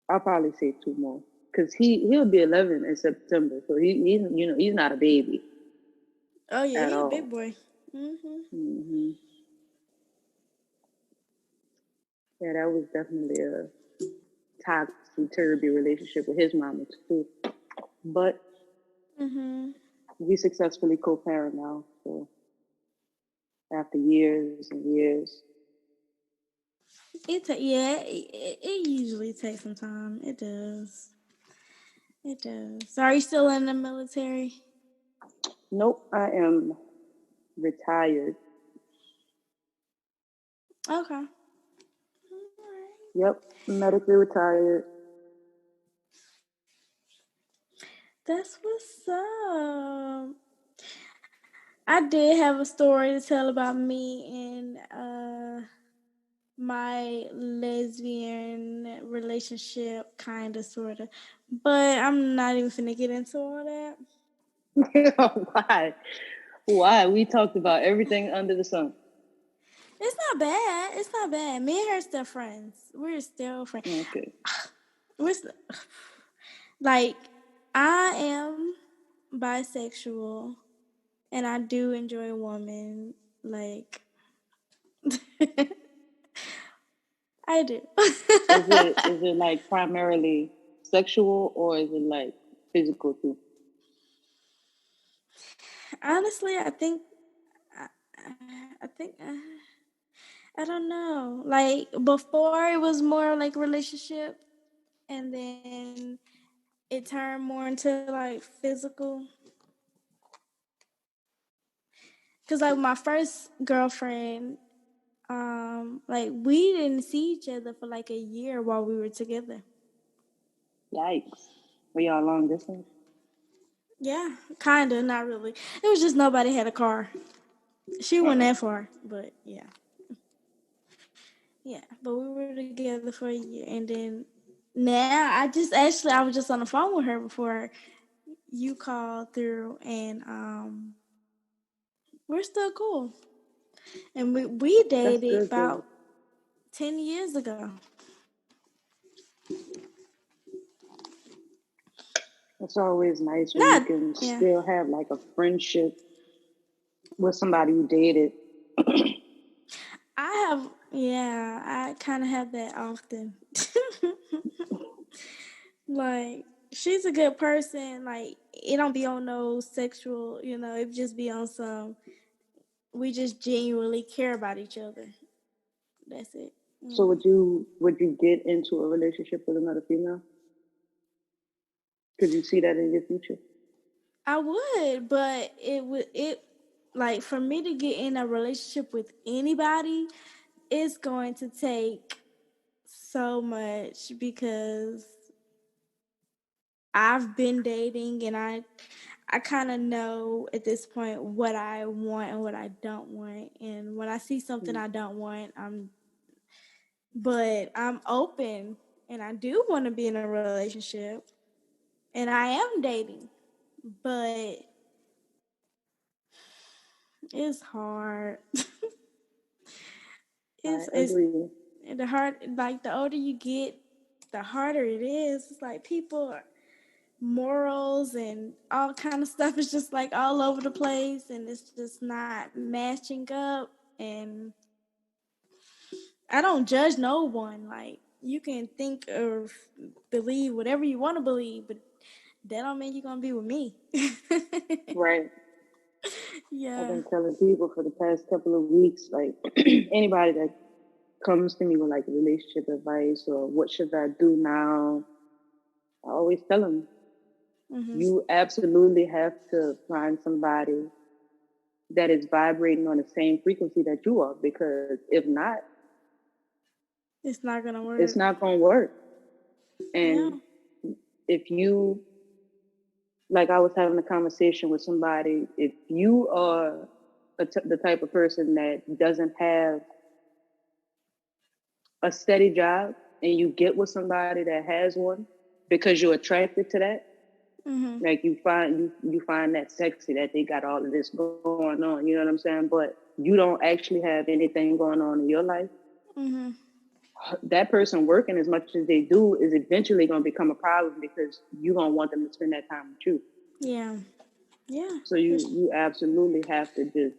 I'll probably say two more because he'll be 11 in September, so he's not a baby Oh yeah, at he a all. big boy. Mm-hmm. Hmm. Yeah, that was definitely a topsy turvy relationship with his mama too, but Mm-hmm. we successfully co-parent now. So after years and years. It usually takes some time. It does. It does. So are you still in the military? Nope, I am retired. Okay. Yep, medically retired. That's what's up. I did have a story to tell about me and my lesbian relationship, kind of, sort of. But I'm not even finna get into all that. Why? Why? We talked about everything under the sun. It's not bad. It's not bad. Me and her still friends. We're still friends. Okay. We're st- like, I am bisexual and I do enjoy women. Like, I do. Is it like primarily sexual or is it like physical too? Honestly, I, I think I don't know. Like before, it was more like relationship, and then it turned more into like physical. Cause like my first girlfriend, like we didn't see each other for like a year while we were together. Yikes. Were y'all long distance? Yeah, kinda, not really. It was just nobody had a car. She went Uh-uh. that far, but yeah, yeah. But we were together for a year, and then now I was just on the phone with her before you called through, and we're still cool. And we That's dated good about because 10 years ago. it's always nice when you Not can yeah. still have like a friendship with somebody you dated. I kind of have that often. Like she's a good person. Like it don't be on no sexual, it just be on some. We just genuinely care about each other. That's it. You So know. would you get into a relationship with another female? Could you see that in your future? I would, but it like for me to get in a relationship with anybody, it's going to take so much because I've been dating, and I kind of know at this point what I want and what I don't want. And when I see something I don't want, but I'm open, and I do want to be in a relationship, and I am dating, but it's hard. I It's agree. the hard, like the older you get, the harder it is. It's like people morals and all kind of stuff is just like all over the place, and it's just not matching up. And I don't judge no one. Like, you can think or believe whatever you want to believe, but that don't mean you're gonna be with me. Right. I've Yeah. been telling people for the past couple of weeks, like anybody that comes to me with like relationship advice or what should I do now, I always tell them, Mm-hmm. you absolutely have to find somebody that is vibrating on the same frequency that you are, because if not, It's not gonna it's work. not going to work. Yeah. And if you, like I was having a conversation with somebody, if you are the type of person that doesn't have a steady job and you get with somebody that has one because you're attracted to that, Mm-hmm. like you find that sexy, that they got all of this going on, you know what I'm saying? But you don't actually have anything going on in your life. Mm-hmm. That person working as much as they do is eventually going to become a problem because you're going to want them to spend that time with you. Yeah. Yeah. So you absolutely have to just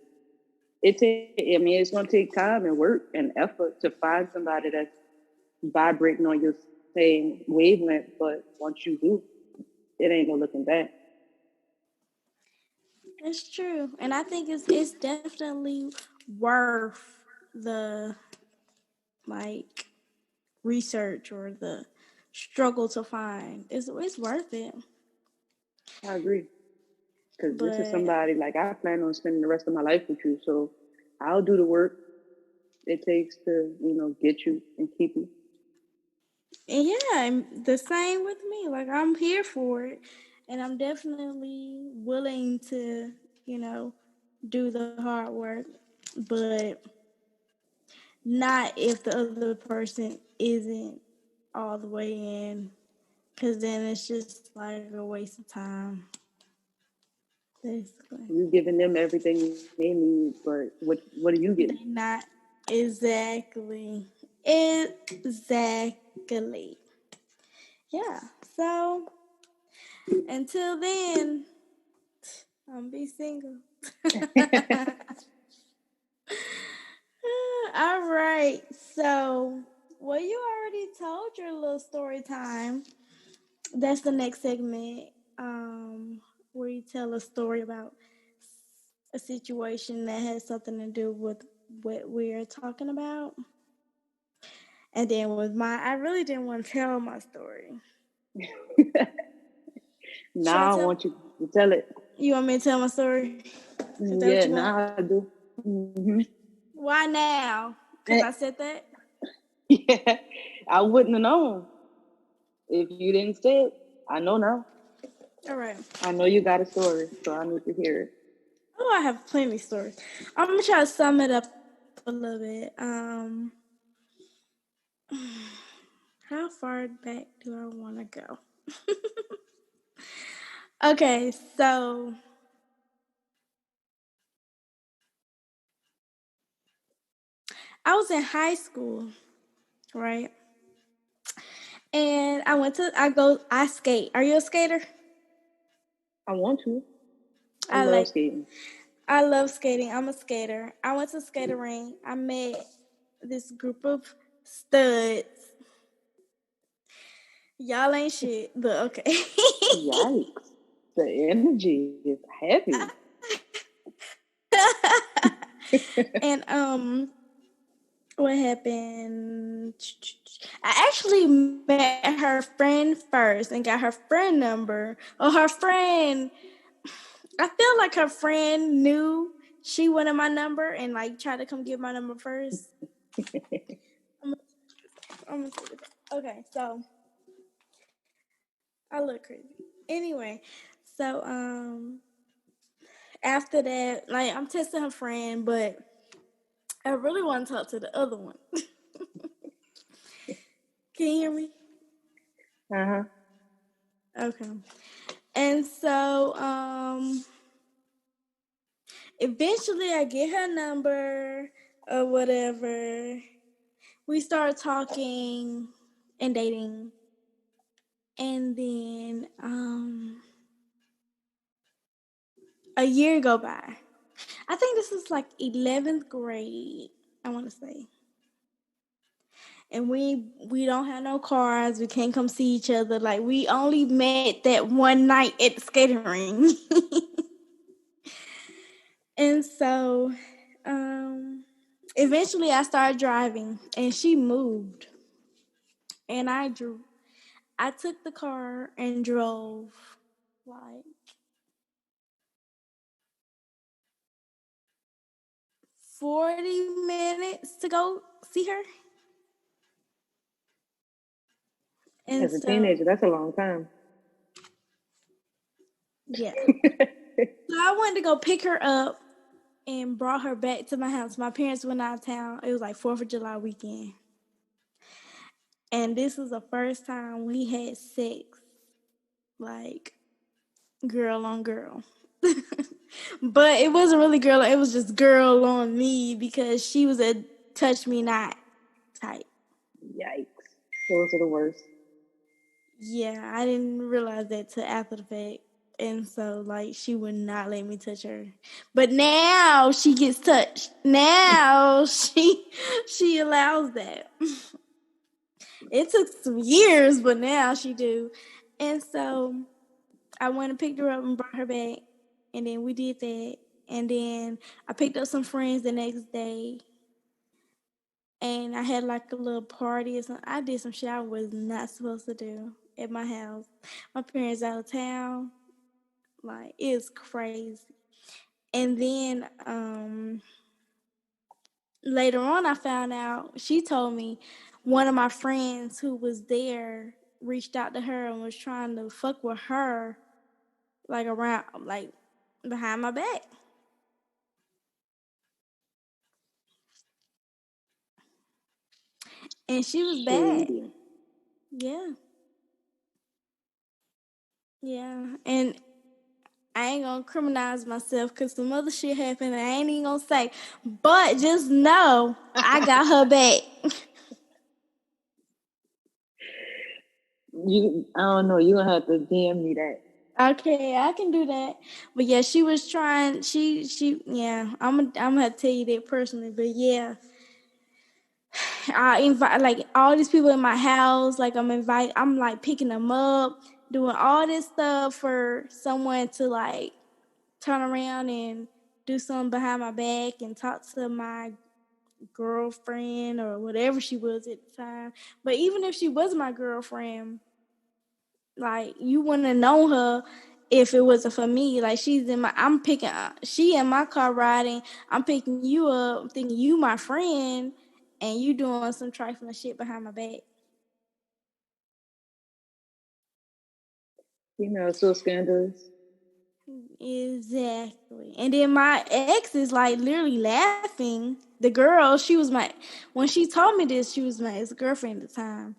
I mean, it's going to take time and work and effort to find somebody that's vibrating on your same wavelength. But once you do, it ain't no looking back. It's true, and I think it's definitely worth the like research or the struggle to find. It's worth it. I agree. Because this is But somebody, like, I plan on spending the rest of my life with you. So I'll do the work it takes to, get you and keep you. yeah, the same with me. Like, I'm here for it, and I'm definitely willing to, you know, do the hard work. But not if the other person isn't all the way in, because then it's just like a waste of time, basically. You giving them everything they need, but what are you They getting? not exactly. Yeah. So until then, I'm be single. All right. So, well, you already told your little story time. That's the next segment, where you tell a story about a situation that has something to do with what we're talking about. And then with mine, I really didn't want to tell my story. Should I Now I tell? want you to tell it. You want me to tell my story? Is that what Yeah, you want? now I do. Hmm. Why now? Because I said that? Yeah, I wouldn't have known if you didn't say it. I know now. All right. I know you got a story, so I need to hear it. Oh, I have plenty of stories. I'm going to try to sum it up a little bit. How far back do I want to go? Okay, so I was in high school, right? And I skate. Are you a skater? I want to. I I love like, skating. I love skating. I'm a skater. I went to skater ring. I met this group of studs. Y'all ain't shit, but okay. Yikes. The energy is heavy. And what happened? I actually met her friend first and got her friend number. Or her friend, I feel like her friend knew she wanted my number and like tried to come get my number first. I'm gonna say that. Okay, so I look crazy. Anyway, so after that, like I'm testing her friend, but I really want to talk to the other one. Can you hear me? Uh-huh. Okay. And so eventually I get her number or whatever. We start talking and dating. And then a year go by. I think this is like 11th grade, I want to say. And we don't have no cars. We can't come see each other. Like we only met that one night at the skating ring. And so eventually I started driving and she moved. And I took the car and drove like 40 minutes to go see her. And As a so, teenager, that's a long time. yeah. So I wanted to go pick her up and brought her back to my house. My parents went out of town. It was like 4th of July weekend. And this was the first time we had sex, like girl on girl. But it wasn't really girl, it was just girl on me because she was a touch me not type. Yikes. Those are the worst. Yeah, I didn't realize that till after the fact. And so, like, she would not let me touch her. But now she gets touched. Now she allows that. It took some years, but now she do. And so I went and picked her up and brought her back. And then we did that. And then I picked up some friends the next day. And I had like a little party or something. I did some shit I was not supposed to do at my house. My parents out of town. Like, it's crazy. And then later on I found out, she told me one of my friends who was there reached out to her and was trying to fuck with her, like around, like behind my back. And she was bad. Shady. Yeah. Yeah. And I ain't gonna criminalize myself because some other shit happened and I ain't even gonna say. But just know I got her back. I don't know. You're gonna have to DM me that. Okay, I can do that. But yeah, she was trying. Yeah. I'm gonna have to tell you that personally. But yeah, I invite like all these people in my house. Like I'm like picking them up, doing all this stuff for someone to like turn around and do something behind my back and talk to my girlfriend or whatever she was at the time. But even if she was my girlfriend, like you wouldn't have known her if it wasn't for me. Like she in my car riding. I'm picking you up, thinking you my friend, and you doing some trifling shit behind my back. So scandalous. Exactly. And then my ex is like literally laughing. The girl, when she told me this, she was my ex girlfriend at the time.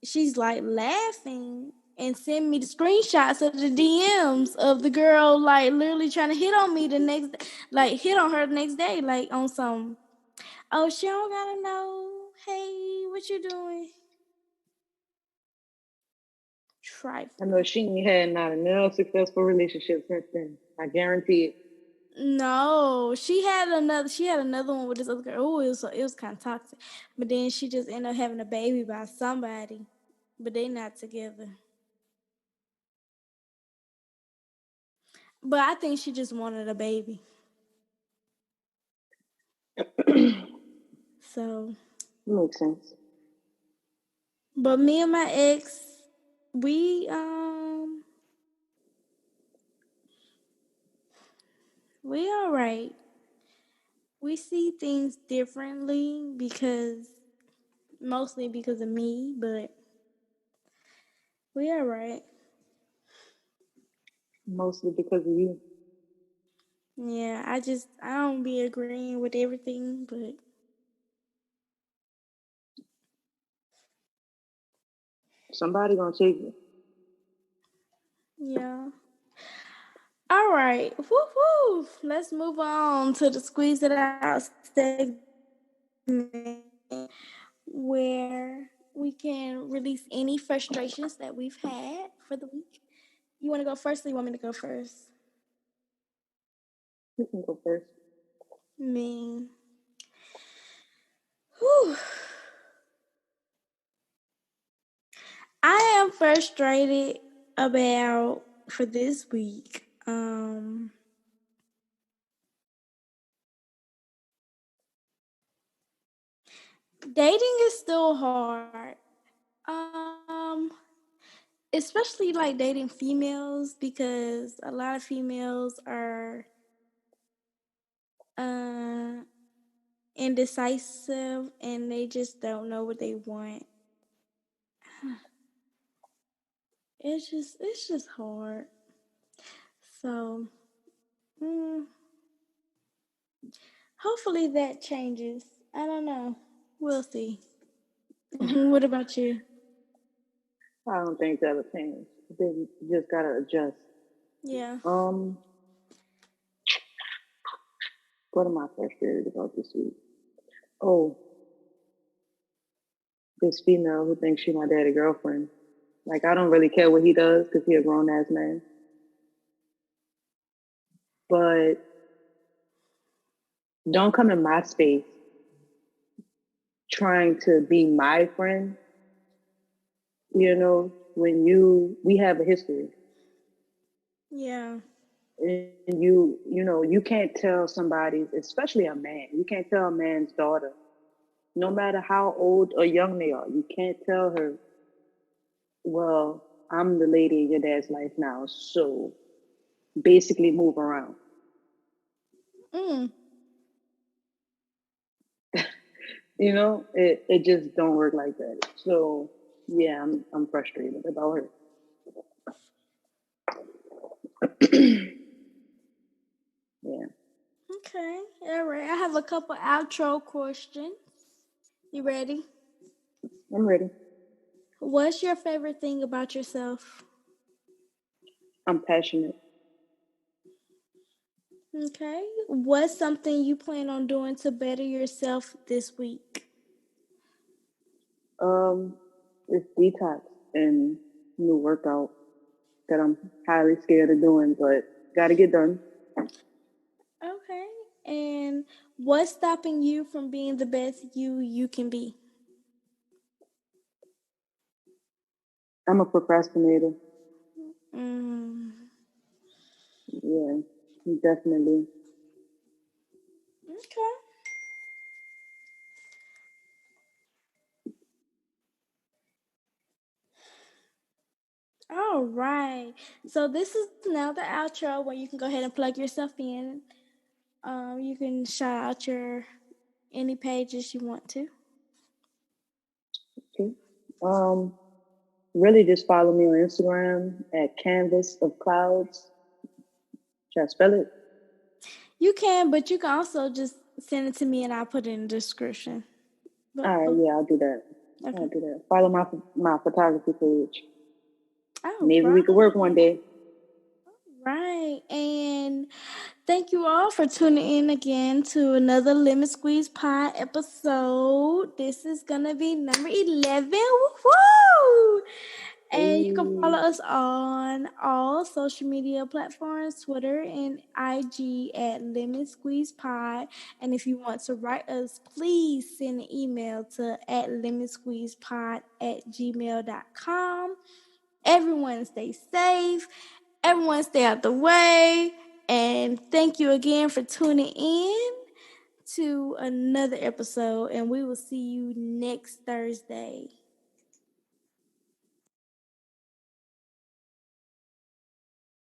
She's like laughing and send me the screenshots of the DMs of the girl like literally trying to hit on me like hit on her the next day, like on some, oh, she don't gotta know, hey, what you doing? I know Trifling. she ain't had not no successful relationship since then. I guarantee it. No, she had another one with this other girl. Oh, it was kind of toxic. But then she just ended up having a baby by somebody. But they not together. But I think she just wanted a baby. So, Makes sense. but me and my ex, we we all right. We see things differently mostly because of me, but we all right. Mostly because of you. Yeah, I don't be agreeing with everything, but Somebody gonna take you. yeah. All right. Woo woo. Let's move on to the squeeze it out segment where we can release any frustrations that we've had for the week. You want to go first or you want me to go first? You can go first. Me. Whew. I am frustrated about for this week. Dating is still hard. Um, Especially like dating females because a lot of females are uh indecisive and they just don't know what they want. It's just hard. So, mm, hopefully that changes. I don't know. We'll see. What about you? I don't think that'll change. You just gotta adjust. Yeah. Um, what am I frustrated about this week? Oh, this female who thinks she my daddy girlfriend. Like I don't really care what he does because he a grown ass man. But don't come in my space trying to be my friend. You know, when we have a history, Yeah. and you can't tell somebody, especially a man, you can't tell a man's daughter, no matter how old or young they are, you can't tell her, well, I'm the lady in your dad's life now, so basically move around. Mm. It just don't work like that. So yeah, I'm frustrated about her. Yeah, Okay. All right. I have a couple outro questions. You ready? I'm ready. What's your favorite thing about yourself? I'm passionate. Okay. What's something you plan on doing to better yourself this week? Um, it's detox and new workout that I'm highly scared of doing, but got to get done. Okay. And what's stopping you from being the best you can be? I'm a procrastinator. Mm. Yeah, definitely. Okay. All right. So this is now the outro where you can go ahead and plug yourself in. You can shout out your any pages you want to. Okay. Um, really just follow me on Instagram at Canvas of Clouds. Should I spell it? You can, but you can also just send it to me and I'll put it in the description. All right, yeah, I'll do that. I'll Okay. do that. Follow my photography page. All Maybe we could work one right. day. Right. And thank you all for tuning in again to another Lemon Squeeze Pie episode. This is going to be number 11. Woo! And you can follow Hey, us on all social media platforms, Twitter and IG at Lemon Squeeze Pie. And if you want to write us, please send an email to at lemonsqueezepod@gmail.com. Everyone stay safe. Everyone stay out the way. And thank you again for tuning in to another episode. And we will see you next Thursday.